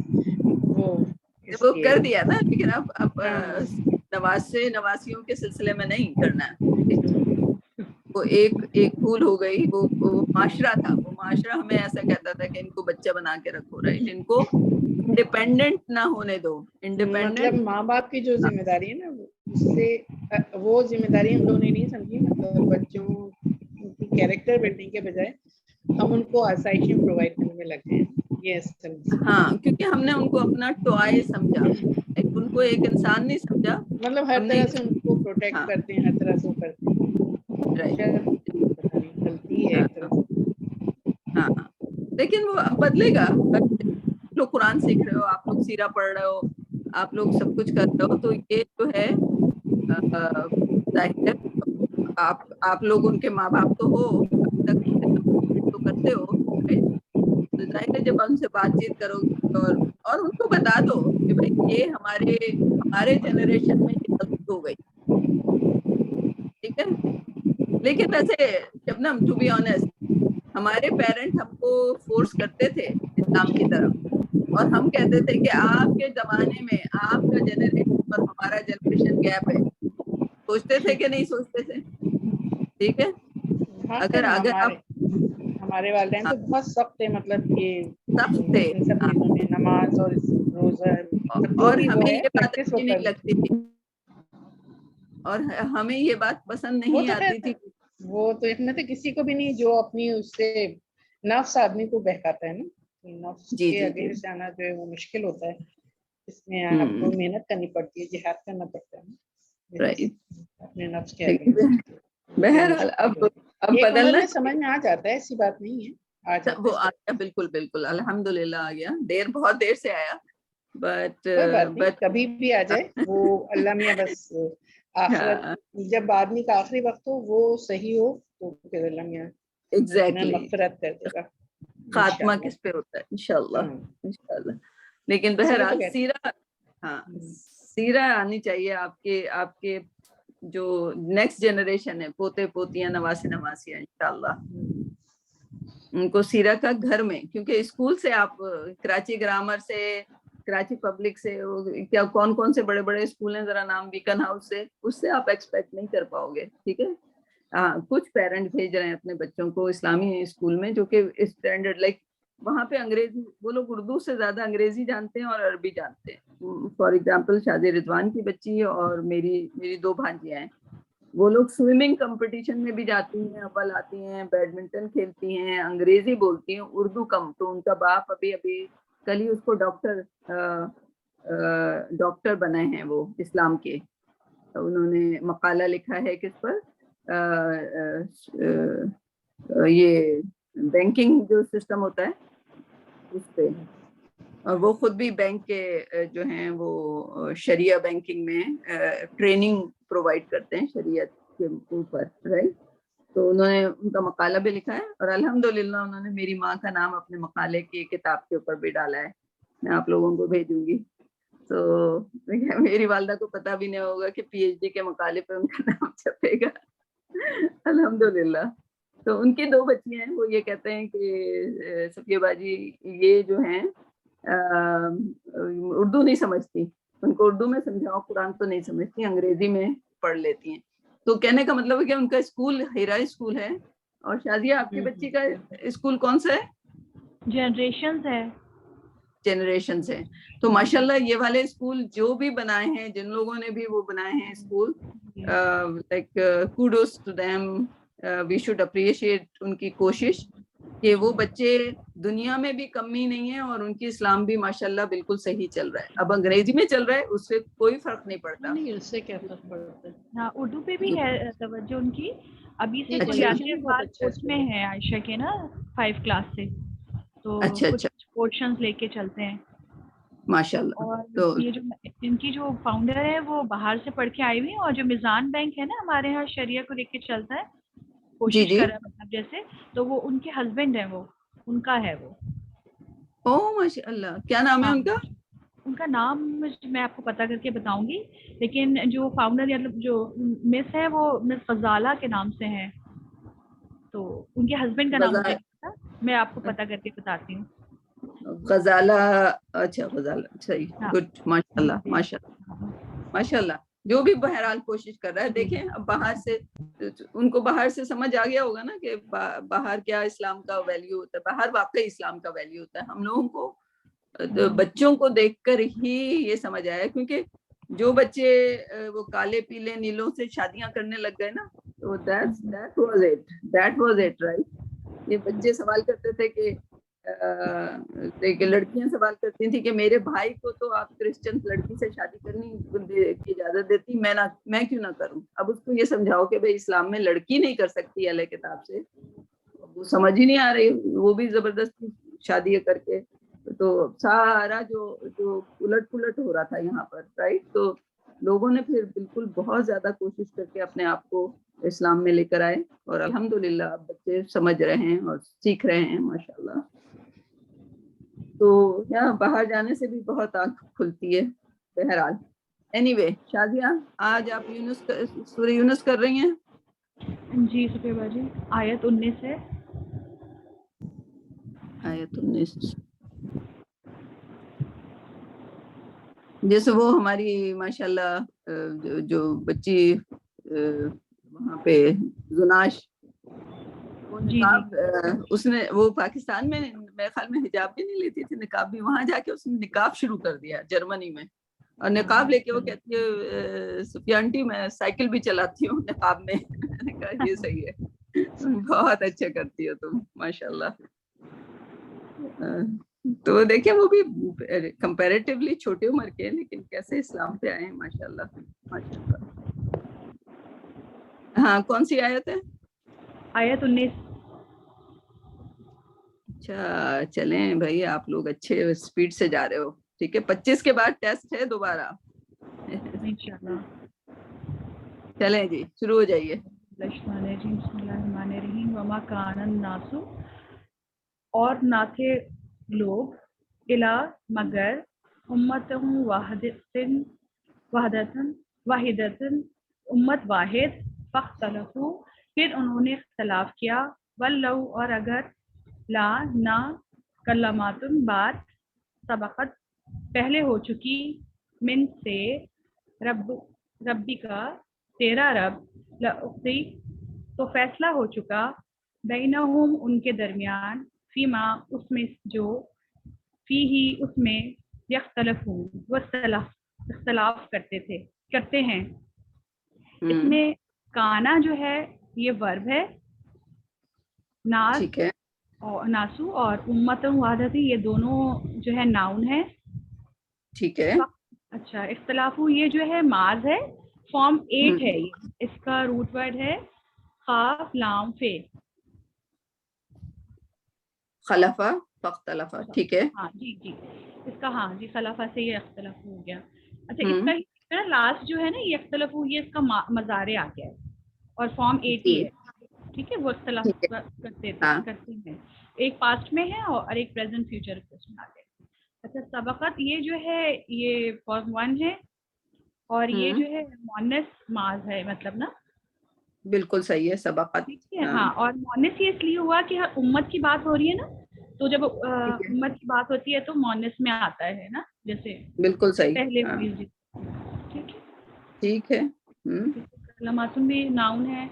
وہ کر دیا نا. لیکن اب نواسیوں کے سلسلے میں نہیں کرنا ہے. وہ ایک بھول ہو گئی. وہ معاشرہ تھا، وہ معاشرہ ہمیں ایسا کہتا تھا کہ ان کو بچہ بنا کے رکھو، رائٹ. ان کو انڈیپینڈنٹ نہ ہونے دو. مطلب ماں باپ کی جو ذمہ داری ہے نا، اس سے وہ ذمہ داری ہم لوگوں نے نہیں سمجھی. مطلب بچوں کی کیریکٹر بلڈنگ کے بجائے ہم ان کو آسائشیں پرووائڈ کرنے میں لگے ہیں. یہ ہاں، کیونکہ ہم نے ان کو اپنا ٹوائے سمجھا، ان کو ایک انسان نہیں سمجھا. مطلب ہر ہم نے طرح سے ان کو پروٹیکٹ کرتے ہیں، ہر طرح سے کرتے ہیں. غلطی ہے ایک طرف. ہاں، لیکن وہ اب بدلے گا. لوگ قرآن سیکھ رہے ہو، آپ لوگ سیرہ پڑھ رہے ہو، آپ لوگ سب کچھ کر رہے ہو، تو یہ جو ہے ظاہر ہے آپ لوگ ان کے ماں باپ تو ہو، اب تک تو کرتے ہو، تو ظاہر ہے جب ان سے بات چیت کرو گے اور ان کو بتا دو کہ بھائی یہ ہمارے جنریشن میں یہ غلطی ہو گئی، ٹھیک ہے. لیکن ویسے شبنم ٹو بی آنیسٹ، ہمارے پیرنٹ ہم کو فورس کرتے تھے اسلام کی طرف، اور ہم کہتے تھے کہ آپ کے زمانے میں آپ کا جنریشن اور ہمارا جنریشن گیپ ہے. سوچتے تھے کہ نہیں سوچتے تھے؟ ٹھیک ہے. اگر آپ ہمارے والدین تو بہت سخت ہے. مطلب کہ سخت تھے، ان سب چیزوں میں، نماز اور روزہ، جو اور بھی وہ ہمیں ہے یہ بات پریکٹس وہ اچھی نہیں کرتے. لگتی تھی، اور ہمیں یہ بات پسند وہ نہیں تو آتی تھی. وہ تو اتنا تو کسی کو بھی نہیں جو اپنی اس سے نفس آدمی کو بہکاتا ہے نا. نفس جی کے جی جی اگینسٹ جانا جو ہے وہ مشکل ہوتا ہے. اس میں آپ کو محنت کرنی پڑتی ہے، جہاد کرنا پڑتا ہے رائٹ. اپنے نفس کے اگینسٹ. بہرحال اب ایک عمر بدلنا میں سمجھ میں آ جاتا ہے، ایسی بات نہیں ہے. وہ آ گیا، بالکل بالکل الحمدللہ آ گیا. بہت دیر سے آیا، بٹ کوئی بات نہیں، کبھی بھی آ جائے. وہ اللہ میاں بس آخرت جب آدمی کا آخری وقت ہو وہ صحیح ہو تو پھر اللہ میاں ایگزیکٹلی مغفرت کر دے گا. خاتمہ کس پہ ہوتا ہے انشاءاللہ. لیکن اسی لیے تو بہرحال کہتے سیرہ آنی چاہیے آپ کے جو نیکسٹ جنریشن ہے، پوتے پوتیاں، نواسے نواسیاں، انشاءاللہ ان کو سیرہ کا گھر میں، کیونکہ اسکول سے آپ کراچی گرامر سے، کراچی پبلک سے، کیا کون سے بڑے بڑے اسکول ہیں ذرا نام، بیکن ہاؤس سے، اس سے آپ ایکسپیکٹ نہیں کر پاؤ گے. ٹھیک ہے. کچھ پیرنٹ بھیج رہے ہیں اپنے بچوں کو اسلامی اسکول میں جو کہ اسٹینڈرڈ، لائک وہاں پہ انگریزی، وہ لوگ اردو سے زیادہ انگریزی جانتے ہیں اور عربی جانتے ہیں. فار ایگزامپل شازیہ رضوان کی بچی اور میری 2 بھانجیاں ہیں، وہ لوگ سوئمنگ کمپٹیشن میں بھی جاتی ہیں، اول آتی ہیں، بیڈمنٹن کھیلتی ہیں، انگریزی بولتی ہیں، اردو کم. تو ان کا باپ ابھی کل ہی اس کو ڈاکٹر بنائے ہیں وہ اسلام کے. انہوں نے مقالہ لکھا ہے کس پر، یہ بینکنگ جو سسٹم ہوتا ہے اس پہ، اور وہ خود بھی بینک کے جو ہیں وہ شریعہ بینکنگ میں ٹریننگ پرووائڈ کرتے ہیں شریعت کے اوپر، رائٹ. تو انہوں نے ان کا مقالہ بھی لکھا ہے، اور الحمدللہ انہوں نے میری ماں کا نام اپنے مقالے کی کتاب کے اوپر بھی ڈالا ہے. میں آپ لوگوں کو بھیجوں گی. تو میری والدہ کو پتا بھی نہیں ہوگا کہ پی ایچ ڈی کے مقالے پہ ان کا نام چھپے گا. الحمدللہ. تو ان کی 2 بچیاں ہیں، وہ یہ کہتے ہیں کہ صفیہ باجی یہ جو ہیں اردو نہیں سمجھتی، ان کو اردو میں سمجھاؤ، قرآن تو نہیں سمجھتی، انگریزی میں پڑھ لیتی ہیں. تو کہنے کا مطلب ہے کہ ان کا اسکول ہیرا اسکول ہے. اور شادیہ آپ کی بچی کا اسکول کون سا ہے؟ جنریشنز ہے. جنریشن سے. تو ماشاءاللہ یہ والے اسکول جو بھی بنائے ہیں، جن لوگوں نے بھی وہ بنائے ہیں school, like kudos to them. We should appreciate ان کی کوشش کہ وہ بچے دنیا میں بھی کمی نہیں ہے، اور ان کی اسلام بھی ماشاءاللہ بالکل صحیح چل رہا ہے. اب انگریزی میں چل رہا ہے اس سے کوئی فرق نہیں پڑتا. نہیں اس سے کیا فرق پڑتا ہے. ہاں اردو پہ بھی ہے توجہ ان کی. ابھی سے اچھا. کلیات بعد اس میں ہے عائشہ کے نا 5 کلاس سے، تو اچھا کچھ پورشنز لے کے چلتے ہیں. ماشاءاللہ. اور تو یہ جو ان کی جو فاؤنڈر ہے وہ باہر سے پڑھ کے آئی ہوئی ہیں، اور جو میزان بینک ہے نا ہمارے یہاں شریعہ کو لے کے چلتا ہے، کوشش کر رہا ہے مطلب جیسے، تو وہ ان کے ہسبینڈ ہیں، وہ ان کا ہے وہ. او ماشاءاللہ. کیا نام ہے ان کا؟ ان کا نام میں آپ کو پتہ کر کے بتاؤں گی، لیکن جو فاؤنڈر مطلب جو مس ہے وہ مس فضالہ کے نام سے ہیں. تو ان کے ہسبینڈ کا نام مجھے نہیں پتا، میں آپ کو پتہ کر کے بتاتی ہوں. غزالہ. اچھا غزالہ. صحیح. گڈ. ماشاءاللہ ماشاءاللہ ماشاءاللہ. جو بھی بہرحال کوشش کر رہا ہے. دیکھیں اب باہر سے ان کو باہر سے سمجھ آ گیا ہوگا نا کہ باہر کیا اسلام کا ویلیو ہوتا ہے. باہر واقعی اسلام کا ویلیو ہوتا ہے. ہم لوگوں کو بچوں کو دیکھ کر ہی یہ سمجھ آیا، کیونکہ جو بچے وہ کالے پیلے نیلوں سے شادیاں کرنے لگ گئے نا، تو that was it right. یہ بچے سوال کرتے تھے کہ لڑکیاں سوال کرتی تھی کہ میرے بھائی کو تو آپ کرسچن لڑکی سے شادی کرنے کی اجازت دیتی، میں کیوں نہ کروں. اب اس کو یہ سمجھاؤ کہ بھائی اسلام میں لڑکی نہیں کر سکتی اہل کتاب سے، وہ سمجھ ہی نہیں آ رہی، وہ بھی زبردستی شادی کر کے. تو سارا جو الٹ پلٹ ہو رہا تھا یہاں پر، رائٹ. تو لوگوں نے پھر بالکل بہت زیادہ کوشش کر کے اپنے آپ کو اسلام میں لے کر آئے، اور الحمدللہ اب بچے سمجھ رہے ہیں اور سیکھ رہے ہیں ماشاءاللہ. تو یہاں باہر جانے سے بھی بہت آنکھ کھلتی ہے. بہرحال اینی وے شادیہ، آج آپ سورہ یونس کر رہی ہیں؟ جی صفیہ باجی، آیت 19 ہے. آیت 19. جیسے وہ ہماری ماشاءاللہ جو بچی وہاں پہ زناش، وہ نقاب اس نے وہ پاکستان میں میرے خیال میں حجاب بھی نہیں لیتی تھی، نقاب بھی. وہاں جا کے اس نے نقاب شروع کر دیا جرمنی میں، اور نقاب لے کے وہ کہتی ہے صفیہ آنٹی میں سائیکل بھی چلاتی ہوں نقاب میں. میں نے کہا یہ صحیح ہے، بہت اچھا کرتی ہو تم ماشاءاللہ. تو دیکھیں وہ بھی کمپیریٹیولی چھوٹی عمر کے ہیں، لیکن کیسے اسلام پہ آئے ہیں ماشاءاللہ ماشاءاللہ. ہاں کون سی آیت ہے؟ آیت 19. اچھا چلیں بھائی، آپ لوگ اچھے اسپیڈ سے جا رہے ہو. ٹھیک ہے، 25 کے بعد ٹیسٹ ہے دوبارہ انشاءاللہ. چلیں جی شروع ہو جائیے. بسم اللہ الرحمن الرحیم. وما کان الناس، اور نہ تھے لوگ، الا مگر امتہم واحدتن امت واحد، فاختلفوا پھر انہوں نے اختلاف کیا، ولو اور اگر، لا نہ، کلماتن بات، سبقت پہلے ہو چکی، من سے ربی کا تیرا رب، لأقضی تو فیصلہ ہو چکا، بینہم ان کے درمیان، فیما اس میں جو، فی ہی اس میں، یختلفون وہ اختلاف کرتے ہیں. اس میں کانا جو ہے یہ ورب ہے، ناس ٹھیک ہے اور ناسو، اور امت وحدتی یہ دونوں جو ہے ناؤن ہے. ٹھیک ہے. اچھا اختلافو یہ جو ہے ماض ہے، فارم 8 ہے. یہ اس کا روٹ ورڈ ہے خاف لام فے. خلفا فاختلفا، ٹھیک ہے. ہاں جی جی اس کا ہاں جی خلافہ سے یہ اختلاف ہو گیا. اچھا اس کا لاسٹ جو ہے نا یہ اختلاف ہو گیا، اس کا مزارع آ گیا ہے اور فارم 80 ہے. ٹھیک ہے وہ اختلاف کرتے ہیں، ایک پاسٹ میں ہے اور ایک پریزنٹ فیوچر اس میں آ گئے. اچھا سبقت یہ جو ہے یہ فارم 1 ہے اور یہ جو ہے مؤنث ماض ہے مطلب نا. بالکل صحیح ہے سبقت. ٹھیک ہے ہاں اور مؤنث یہ اس لیے ہوا کہ امت کی بات ہو رہی ہے نا، تو جب امت کی بات ہوتی ہے تو مؤنث میں آتا ہے نا، جیسے بالکل صحیح. پہلے ہوئی. ٹھیک ہے ٹھیک ہے. کلماتن بھی ناؤن ہے،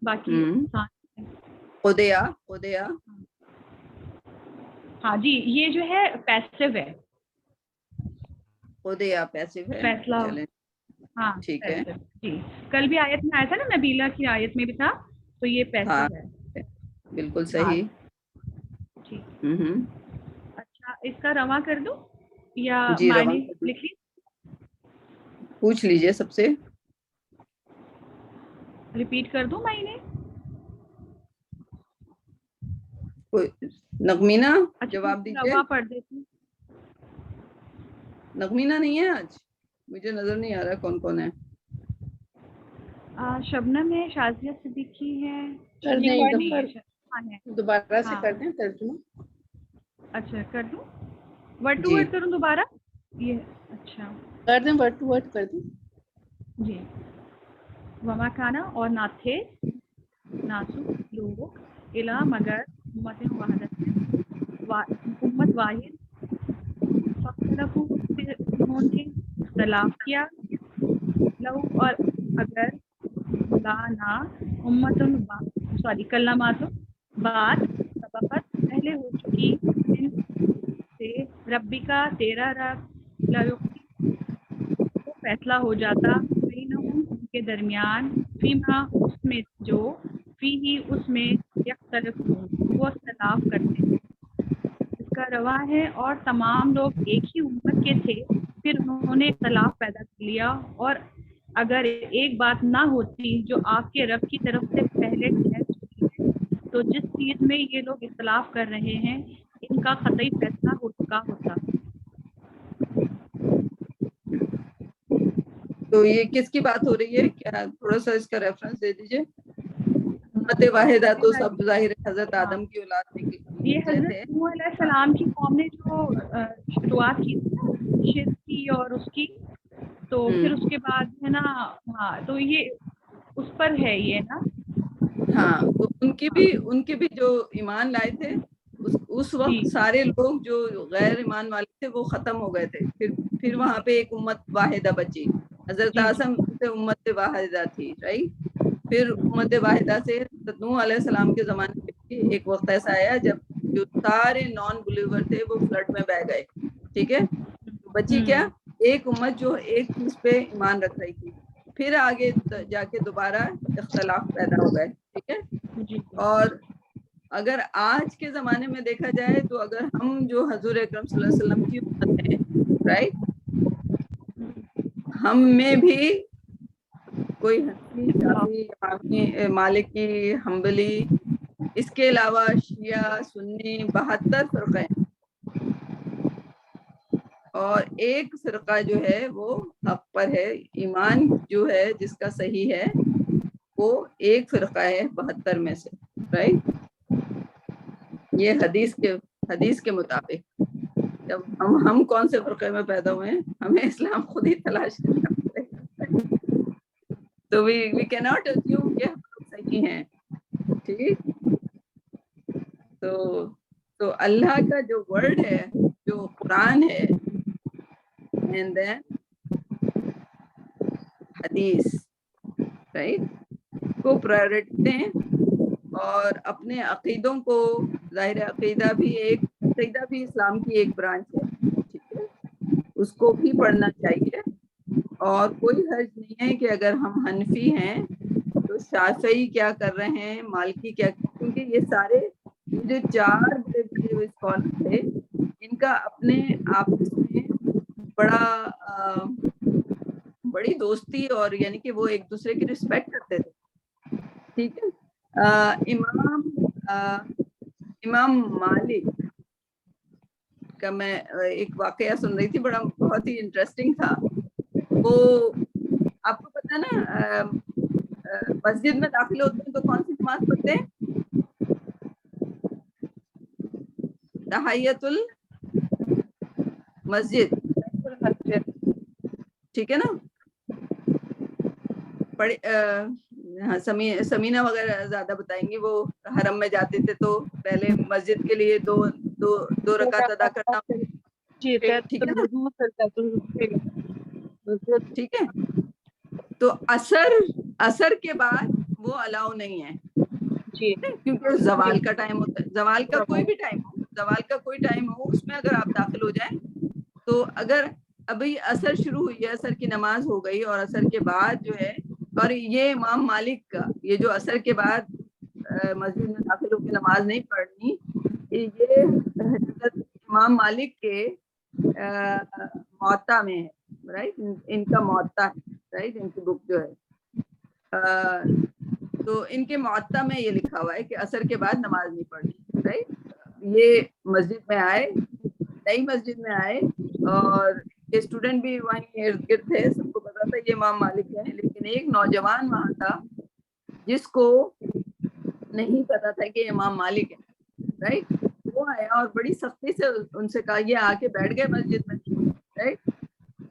باقی خدیا خدیا. ہاں جی یہ جو ہے پیسو ہے، خدیا پیسو ہے. فیصلہ. چلیں ہاں ٹھیک ہے. جی کل بھی آیت میں آیا تھا نا، نبیلہ کی آیت میں بھی تھا، تو یہ پیسو ہاں ہے. بالکل صحیح. ٹھیک اچھا اس کا رواں کر دوں یا جی معنی رواں لکھ لی؟ پوچھ لیجئے سب سے. ریپیٹ کر دوں معنی؟ نغمینہ اچھا جواب دیجئے. رواں پڑھ دیتی. نغمینہ نہیں ہے آج، مجھے نظر نہیں آ رہا کون کون ہے. شبنم ہے، شازیہ صدیقی ہے، کر دیں ایک دفعہ دوبارہ سے کر دیں ترجمہ. اچھا کر دوں ورڈ ٹو ورڈ کروں دوبارہ یہ؟ اچھا کر دیں ورڈ ٹو ورڈ کر دیں. جی وما کھانا اور نہ تھے ناسو لوگ الا مگر امت واحد فاختلفوا پھر انہوں نے اختلاف کیا. لو اور اگر لانا امتن کلمات بات سبقت پہلے ہو چکی من سے ربی کا تیرا رب تو فیصلہ ہو جاتا بینہم ان کے درمیان فیما اس میں جو فی ہی اس میں یختلفون وہ اختلاف کرتے ہیں. اس کا رواں ہے اور تمام لوگ ایک ہی امت کے تھے، پھر انہوں نے اختلاف پیدا کر لیا، اور اگر ایک بات نہ ہوتی جو آپ کے رب کی طرف سے پہلے ٹھہر چکی ہے تو جس چیز میں یہ لوگ اختلاف کر رہے ہیں ان کا قطعی فیصلہ ہو چکا ہوتا. تو یہ کس کی بات ہو رہی ہے؟ کیا تھوڑا سا اس کا ریفرنس دے دیجئے. امت واحدہ تو سب ظاہر حضرت آدم کی اولاد میں یہ سے حضرت تھے. نوح علیہ السلام کی قوم نے جو شروعات کی تھی نا شرک کی اور اس کی، تو پھر اس کے بعد ہے نا ہاں تو یہ اس پر ہے یہ نا. ہاں تو ان کی بھی جو ایمان لائے تھے اس وقت سارے لوگ جو غیر ایمان والے تھے وہ ختم ہو گئے تھے. پھر وہاں پہ ایک امت واحدہ بچی. حضرت آدم سے امت واحدہ تھی رائٹ. پھر امت واحدہ سے نوح علیہ السلام کے زمانے میں ایک وقت ایسا آیا جب جو سارے نان بلیور تھے وہ فلڈ میں بہہ گئے. ٹھیک ہے بچی کیا ایک امت جو ایک چیز پہ ایمان رکھ رہی تھی. پھر آگے جا کے دوبارہ اختلاف پیدا ہو گئے. ٹھیک ہے. اور اگر آج کے زمانے میں دیکھا جائے تو اگر ہم جو حضور اکرم صلی اللہ علیہ وسلم کی امت ہیں رائٹ، ہم میں بھی کوئی حنفی شافعی مالکی حنبلی اس کے علاوہ شیعہ سنی 72 فرقے ہیں، اور ایک فرقہ جو ہے وہ حق پر ہے. ایمان جو ہے جس کا صحیح ہے وہ ایک فرقہ ہے 72 میں سے رائٹ. یہ حدیث کے مطابق. جب ہم کون سے فرقے میں پیدا ہوئے ہیں، ہمیں اسلام خود ہی تلاش کرنا پڑے گا. تو we cannot assume کہ ہم لوگ صحیح ہیں. ٹھیک. تو اللہ کا جو ورڈ ہے جو قرآن ہے and then حدیث رائٹ کو پرائیورٹی دیں، اور اپنے عقیدوں کو ظاہر عقیدہ بھی اسلام کی ایک برانچ ہے. ٹھیک ہے اس کو بھی پڑھنا چاہیے. اور کوئی حرج نہیں ہے کہ اگر ہم حنفی ہیں تو شافعی کیا کر رہے ہیں، مالکی کیا، کیونکہ یہ سارے یہ جو 4 بڑے بڑے اسکالر تھے ان کا اپنے آپس میں بڑی دوستی، اور یعنی کہ وہ ایک دوسرے کی رسپیکٹ کرتے تھے. ٹھیک ہے. امام مالک کا میں ایک واقعہ سن رہی تھی، بہت ہی انٹرسٹنگ تھا. وہ آپ کو پتا نا مسجد میں داخل ہوتے ہیں تو کون سی نماز پڑھتے ہیں؟ تحیۃ المسجد، ٹھیک ہے نا. سمینہ وغیرہ زیادہ بتائیں گی. وہ حرم میں جاتے تھے تو پہلے مسجد کے لیے دو رکعت ادا کرنا، ٹھیک ہے نا، ٹھیک ہے. تو اثر کے بعد وہ الاؤ نہیں ہے، کیونکہ زوال کا ٹائم ہوتا ہے. زوال کا کوئی بھی ٹائم ہو اس میں اگر آپ داخل ہو جائیں تو اگر ابھی اثر شروع ہوئی ہے، اثر کی نماز ہو گئی اور اثر کے بعد جو ہے، اور یہ امام مالک کا یہ جو اثر کے بعد مسجد میں داخل ہو کے نماز نہیں پڑھنی، یہ حضرت امام مالک کے موطا میں ہے، رائٹ. ان کا موطا ہے، رائٹ، ان کی بک جو ہے. تو ان کے موطا میں یہ لکھا ہوا ہے کہ اثر کے بعد نماز نہیں پڑھنی، رائٹ. یہ مسجد میں آئے، نئی مسجد میں آئے، اور یہ اسٹوڈنٹ بھی وہیں ارد گرد تھے، سب کو پتا تھا یہ امام مالک ہیں. لیکن ایک نوجوان وہاں تھا جس کو نہیں پتا تھا کہ امام مالک ہے، رائٹ. وہ آیا اور بڑی سختی سے ان سے کہا، یہ آ کے بیٹھ گئے مسجد میں، رائٹ.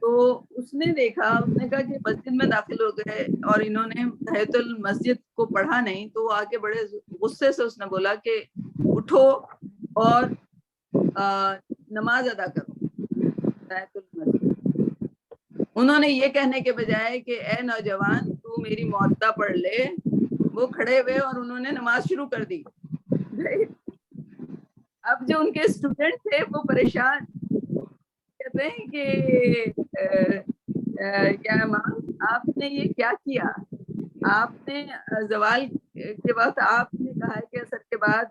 تو اس نے دیکھا، اس نے کہا کہ مسجد میں داخل ہو گئے اور انہوں نے تحیۃ المسجد کو پڑھا نہیں. تو وہ آ کے بڑے غصے سے اس نے بولا کہ اٹھو اور نماز ادا کرو تحیۃ المسجد. انہوں نے یہ کہنے کے بجائے کہ اے نوجوان تو میری موطا پڑھ لے، وہ کھڑے ہوئے اور انہوں نے نماز شروع کر دی. اب جو ان کے اسٹوڈنٹ تھے وہ پریشان، کہتے ہیں کہ یا امام آپ نے یہ کیا کیا؟ آپ نے زوال کے وقت آپ نے کہا ہے کہ اثر کے بعد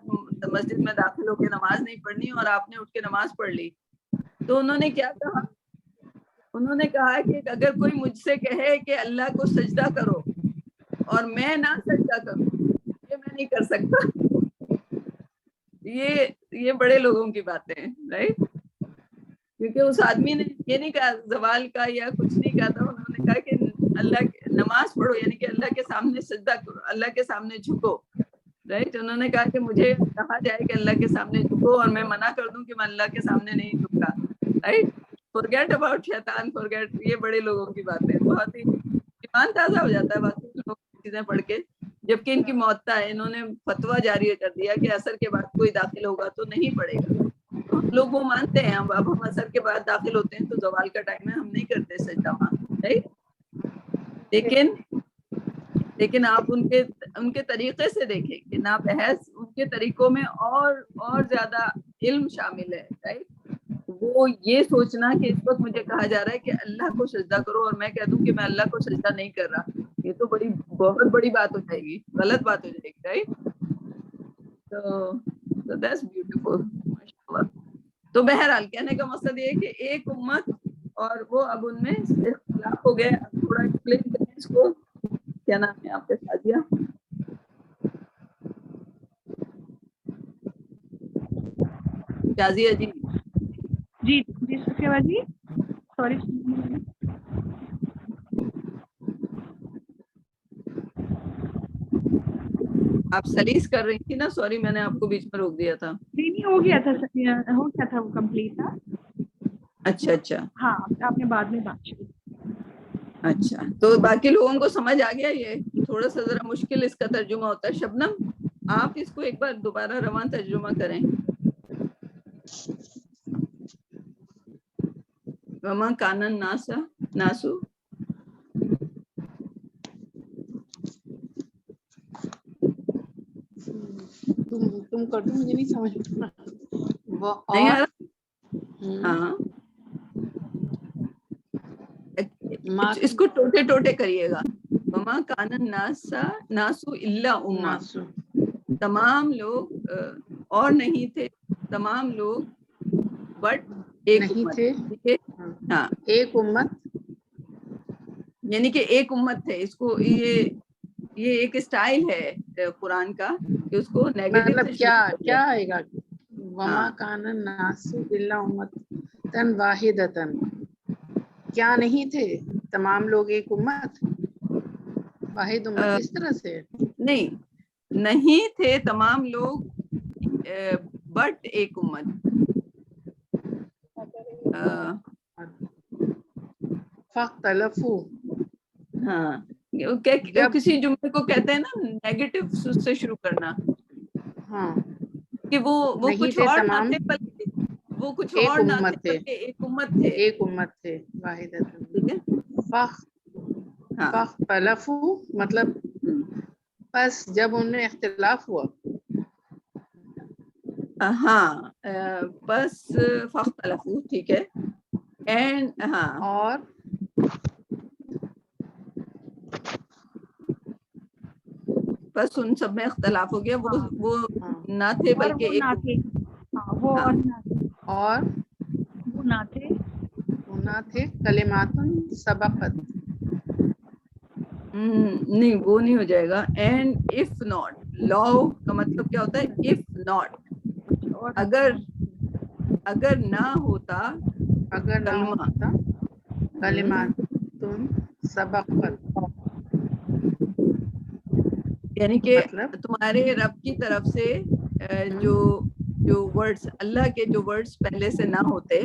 مسجد میں داخل ہو کے نماز نہیں پڑھنی، اور آپ نے اٹھ کے نماز پڑھ لی. تو انہوں نے کیا کہا؟ انہوں نے کہا کہ اگر کوئی مجھ سے کہے کہ اللہ کو سجدہ کرو اور میں نہ سجدہ کروں، یہ میں نہیں کر سکتا. یہ بڑے لوگوں کی باتیں ہیں، رائٹ. کیونکہ اس آدمی نے یہ نہیں کہا زوال کا یا کچھ نہیں کہا تھا. انہوں نے کہا کہ اللہ نماز پڑھو، یعنی کہ اللہ کے سامنے سجدہ کرو، اللہ کے سامنے جھکو، رائٹ. انہوں نے کہا کہ مجھے کہا جائے کہ اللہ کے سامنے جھکو اور میں منع کر دوں کہ میں اللہ کے سامنے نہیں جھکتا، رائٹ. forget about شیطان forget. یہ بڑے لوگوں کی باتیں ہیں. بہت ہی ایمان تازہ ہو جاتا ہے باقی لوگوں کی چیزیں پڑھ کے. جبکہ ان کی موطا ہے، انہوں نے فتویٰ جاری کر دیا کہ اثر کے بعد کوئی داخل ہوگا تو نہیں پڑے گا. ہم لوگ وہ مانتے ہیں، اب ہم اثر کے بعد داخل ہوتے ہیں تو زوال کا ٹائم ہے، ہم نہیں کرتے سجدہ وہاں، رائٹ. لیکن آپ ان کے طریقے سے دیکھیں کہ نا بحث ان کے طریقوں میں اور زیادہ علم شامل ہے، رائٹ. وہ یہ سوچنا کہ اس وقت مجھے کہا جا رہا ہے کہ اللہ کو سجدہ کرو اور میں کہہ دوں کہ میں اللہ کو سجدہ نہیں کر رہا، یہ تو بہت بڑی بات ہو جائے گی، غلط بات ہو جائے گی، رائٹ. تو دیٹس بیوٹیفل، ماشاءاللہ. تو بہرحال کہنے کا مقصد یہ ہے کہ ایک امت، اور وہ اب ان میں اختلاف ہو گئے. اب تھوڑا ایکسپلین کریں اس کو. کیا نام ہے آپ کے ساتھیہ؟ شازیہ جی. جی شکیبا جی، سوری. آپ سلیس کر رہی تھی نا، سوری میں نے آپ کو بیچ میں روک دیا تھا. نہیں ہو گیا تھا وہ کمپلیٹ تھا. اچھا ہاں آپ نے بعد میں بات شروع. اچھا، تو باقی لوگوں کو سمجھ آ گیا. یہ تھوڑا سا ذرا مشکل اس کا ترجمہ ہوتا ہے. شبنم آپ اس کو ایک بار دوبارہ رواں ترجمہ کریں. وما کان ناسو. تم کر دو، مجھے نہیں سمجھ وہ نہیں اور ہاں اس کو ٹوٹے کریے گا. وما کان ناسو الا امہ. تمام لوگ اور نہیں تھے، تمام لوگ بٹ ایک نہیں امت. تھے. ہاں ایک امت یعنی کہ ایک امت تھے. اس کو یہ ایک اسٹائل ہے قرآن کا کہ اس کو نیگیٹو مطلب سے کیا شروع کیا آئے گا؟ وما ہاں کان الناس الا امۃ واحدۃ، کیا نہیں تھے تمام لوگ ایک امت، واحد امت اس طرح سے؟ نہیں تھے تمام لوگ بٹ ایک امت. فاختلفوا، ہاں جب کسی جملے کو کہتے ہیں نا نیگیٹو سے شروع کرنا، ہاں کہ وہ نہیں کچھ تھے اور نہ تمام تھے بلکہ وہ کچھ ایک اور نہ تھے امت تھے، بلکہ ایک امت تھے. ایک امت تھے واحدۃ. ٹھیک ہے ہاں فاختلفوا مطلب بس جب ان میں اختلاف ہوا، ہاں بس فاختلفوا ٹھیک ہے اینڈ ہاں اور بس ان سب میں اختلاف ہو گیا. ہاں وہ ہاں نہ تھے اور بلکہ وہ ایک نہ تھے، ہاں وہ ہاں اور نہ تھے، اور وہ نہ تھے وہ نہ تھے کلمات سبقت، نہیں وہ نہیں ہو جائے گا. اینڈ اف ناٹ، لا کا مطلب کیا ہوتا ہے؟ اف ناٹ، کچھ اور اگر نہ ہوتا اگر نہ کلمہ ہوتا کلمات سبقت، یعنی کہ مطلب تمہارے رب کی طرف سے جو ورڈز، اللہ کے جو ورڈز پہلے سے نہ ہوتے،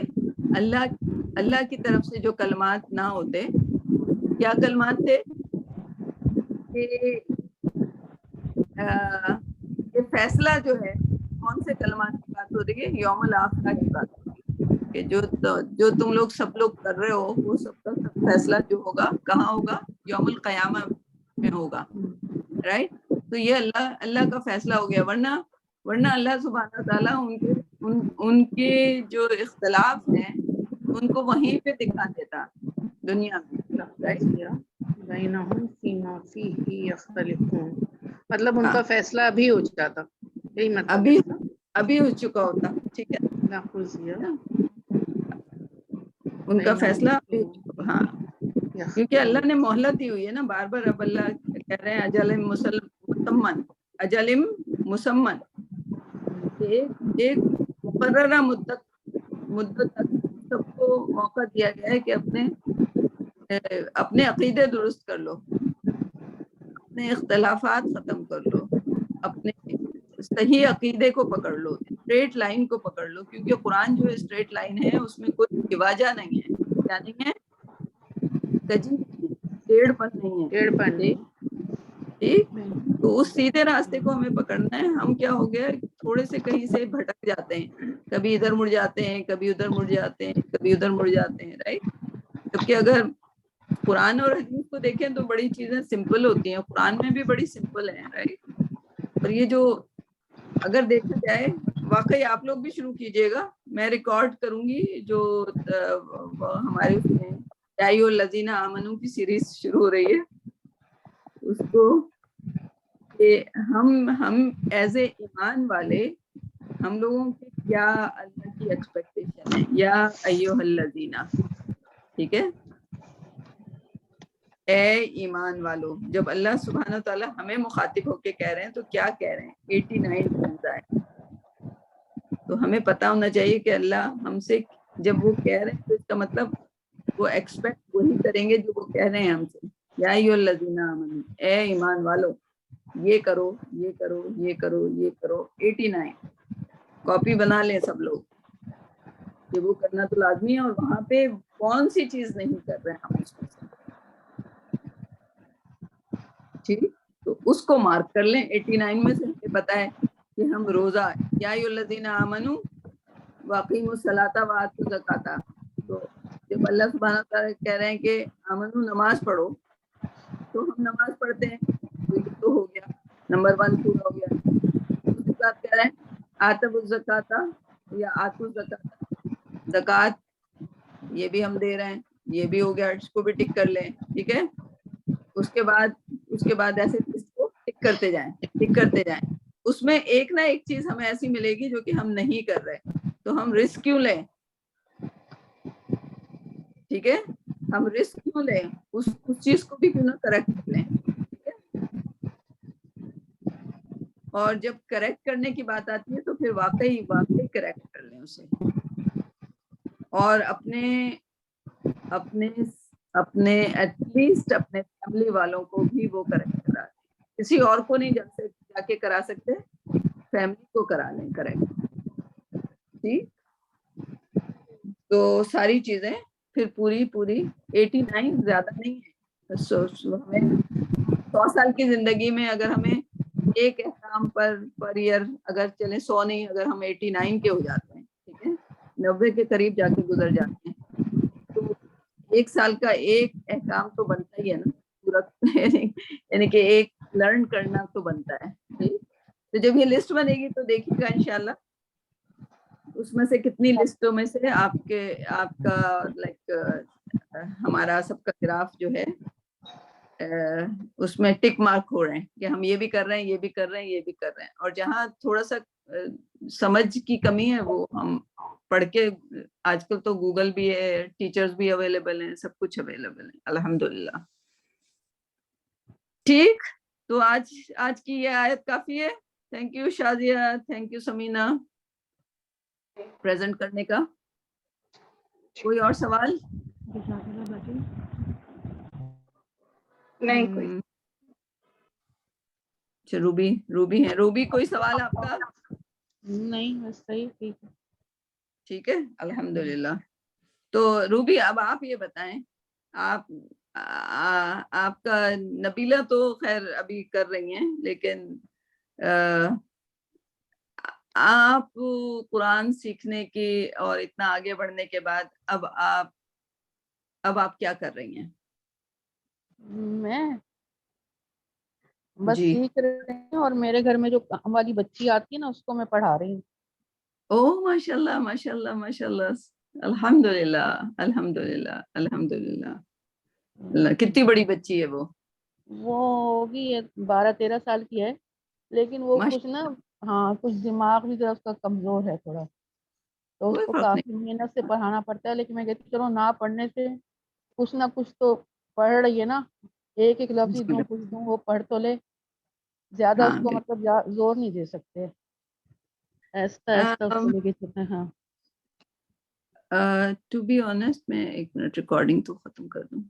اللہ کی طرف سے جو کلمات نہ ہوتے. کیا کلمات تھے؟ کہ یہ فیصلہ جو ہے، کون سے کلمات کی بات ہو رہی ہے؟ یوم الآخرہ کی بات ہو رہی ہے کہ جو تم لوگ سب لوگ کر رہے ہو وہ سب کا سب فیصلہ جو ہوگا کہاں ہوگا؟ یوم القیامہ میں ہوگا. رائٹ؟ تو یہ اللہ کا فیصلہ ہو گیا. ورنہ اللہ سبحانہ تعالیٰ ان کے جو اختلاف ہیں ان کو وہیں پہ دکھا دیتا دنیا میں. رائٹ؟ بینہم فیما فیہ یختلفون، مطلب ان ہاں کا فیصلہ ابھی ہو جاتا، یہی مطلب ہے اس کا. ابھی ہو چکا ہوتا. ٹھیک ہے لقضی ان کا فیصلہ ابھی ہو چکا. ہاں کیونکہ اللہ نے یختلفون. مہلت دی ہوئی ہے نا بار بار. اب اللہ کہہ رہے ہیں اجل مسمن، اجل مسمن، ایک مقررہ مدت تک سب کو موقع دیا گیا ہے کہ اپنے عقیدے درست کر لو، اپنے اختلافات ختم کر لو، اپنے صحیح عقیدے کو پکڑ لو، اسٹریٹ لائن کو پکڑ لو. کیونکہ قرآن جو اسٹریٹ لائن ہے اس میں کوئی واجہ نہیں ہے. کیا نہیں ہے؟ کجی نہیں ہے، ٹیڑھ پن نہیں ہے. ڈیڑھ پنڈی ٹھیک، تو اس سیدھے راستے کو ہمیں پکڑنا ہے. ہم کیا ہو گیا تھوڑے سے کہیں سے بھٹک جاتے ہیں، کبھی ادھر مڑ جاتے ہیں، کبھی ادھر مڑ جاتے ہیں، کبھی ادھر مڑ جاتے ہیں. رائٹ؟ جبکہ اگر قرآن اور حدیث کو دیکھیں تو بڑی چیزیں سمپل ہوتی ہیں. قرآن میں بھی بڑی سمپل ہیں. رائٹ؟ اور یہ جو اگر دیکھا جائے، واقعی آپ لوگ بھی شروع کیجئے گا، میں ریکارڈ کروں گی جو ہمارے اس میں یا ایھا الذین آمنو کی سیریز شروع ہو رہی ہے، اس کو کہ ہم ایز اے ایمان والے ہم لوگوں کی کیا اللہ کی ایکسپیکٹیشن ہے. یا ایھا الذین، ٹھیک ہے، اے ایمان والو. جب اللہ سبحانہ تعالیٰ ہمیں مخاطب ہو کے کہہ رہے ہیں تو کیا کہہ رہے ہیں؟ 89 ٹائمز آئے. تو ہمیں پتہ ہونا چاہیے کہ اللہ ہم سے جب وہ کہہ رہے ہیں تو اس کا مطلب وہ ایکسپیکٹ وہی کریں گے جو وہ کہہ رہے ہیں ہم سے. یا ایھا الذین آمنو، اے ایمان والو، یہ کرو، یہ کرو، یہ کرو، یہ کرو. 89 کاپی بنا لیں سب لوگ کہ وہ کرنا تو لازمی ہے. اور وہاں پہ کون سی چیز نہیں کر رہے ہیں ہم اس میں سے. ٹھیک، تو اس کو مارک کر لیں. 89 میں سے ہمیں پتا ہے کہ ہم روزہ، یا ایھا الذین آمنو واقیموا الصلاۃ وآتوا الزکاۃ. تو جب اللہ سبحانہ تعالیٰ کہہ رہے ہیں کہ آمنو نماز پڑھو تو ہم نماز پڑھتے ہیں. تو یہ تو ہو گیا، نمبر 1 پورا ہو گیا. اس کے ساتھ کہہ رہے ہیں آتوا الزکاۃ یا آتوا الزکاۃ، زکوٰۃ، یہ بھی ہم دے رہے ہیں، یہ بھی ہو گیا. اس کو بھی ٹک کر لیں. ٹھیک ہے، اس کے بعد ایسے اس کو ٹک کرتے جائیں، ٹک کرتے جائیں. اس میں ایک نہ ایک چیز ہمیں ایسی ملے گی جو کہ ہم نہیں کر رہے. تو ہم رسک کیوں لیں؟ ٹھیک ہے، ہم رسک کیوں لیں؟ اس چیز کو بھی کیوں نہ کریکٹ کر لیں. ٹھیک ہے، اور جب کریکٹ کرنے کی بات آتی ہے تو پھر واقعی کریکٹ کر لیں اسے, اور اپنے ایٹ لیسٹ اپنے فیملی والوں کو بھی وہ کریکٹ کرا دیں. کسی اور کو نہیں جا کے کرا سکتے, فیملی کو کرا لیں کریکٹ. ٹھیک, تو ساری چیزیں پھر پوری 89 زیادہ نہیں ہے. ہمیں 100 سال کی زندگی میں اگر ہمیں ایک احکام پر ایئر اگر چلے 100 نہیں, اگر ہم 89 کے ہو جاتے ہیں, ٹھیک ہے, 90 کے قریب جا کے گزر جاتے ہیں, تو ایک سال کا ایک احکام تو بنتا ہی ہے نا پورا, یعنی کہ ایک لرن کرنا تو بنتا ہے. ٹھیک, تو جب یہ لسٹ بنے گی تو دیکھیے گا انشاءاللہ اس میں سے کتنی لسٹوں میں سے آپ کا لائک ہمارا سب کا گراف جو ہے اس میں ٹک مارک ہو رہے ہیں کہ ہم یہ بھی کر رہے ہیں, یہ بھی کر رہے ہیں, یہ بھی کر رہے ہیں. اور جہاں تھوڑا سا سمجھ کی کمی ہے وہ ہم پڑھ کے, آج کل تو گوگل بھی ہے, ٹیچرز بھی اویلیبل ہیں, سب کچھ اویلیبل ہے الحمدللہ. ٹھیک, تو آج کی یہ آیت کافی ہے. Thank you Shazia, thank you سمینا present کرنے کا. کوئی اور سوال؟ نہیں کوئی. اچھا, روبی ہے. روبی کوئی سوال آپ کا؟ نہیں بس صحیح, ٹھیک ہے. ٹھیک ہے الحمدللہ. تو روبی اب آپ یہ بتائیں, آپ کا نبیلہ تو خیر ابھی کر رہی ہیں, لیکن آپ قرآن سیکھنے کی اور اتنا آگے بڑھنے کے بعد اب آپ کیا کر رہی ہیں؟ میں بس جی, سیکھ رہی ہوں, اور میرے گھر میں جو کام والی بچی آتی ہے نا اس کو میں پڑھا رہی ہوں. اوہ ماشاء اللہ ماشاء اللہ ماشاء اللہ, الحمدللہ الحمدللہ الحمدللہ. اللہ, کتنی بڑی بچی ہے وہ؟ وہ ہوگی 12-13 سال کی ہے, لیکن وہ کچھ نا کچھ دماغ بھی ذرا اس کا کمزور ہے تھوڑا, تو اس کوئی کو بات کافی محنت سے پڑھانا پڑتا ہے. لیکن میں کہتی ہوں چلو نہ پڑھنے سے کچھ نہ کچھ تو پڑھ رہی ہے نا, ایک لفظ ہی دوں کچھ دوں وہ پڑھ تو لے, زیادہ اس کو مطلب زور نہیں دے سکتے, ایسا اس کو لے کے چلتے ہیں. ٹو بی آنیسٹ میں ایک منٹ ریکارڈنگ تو ختم کر دوں.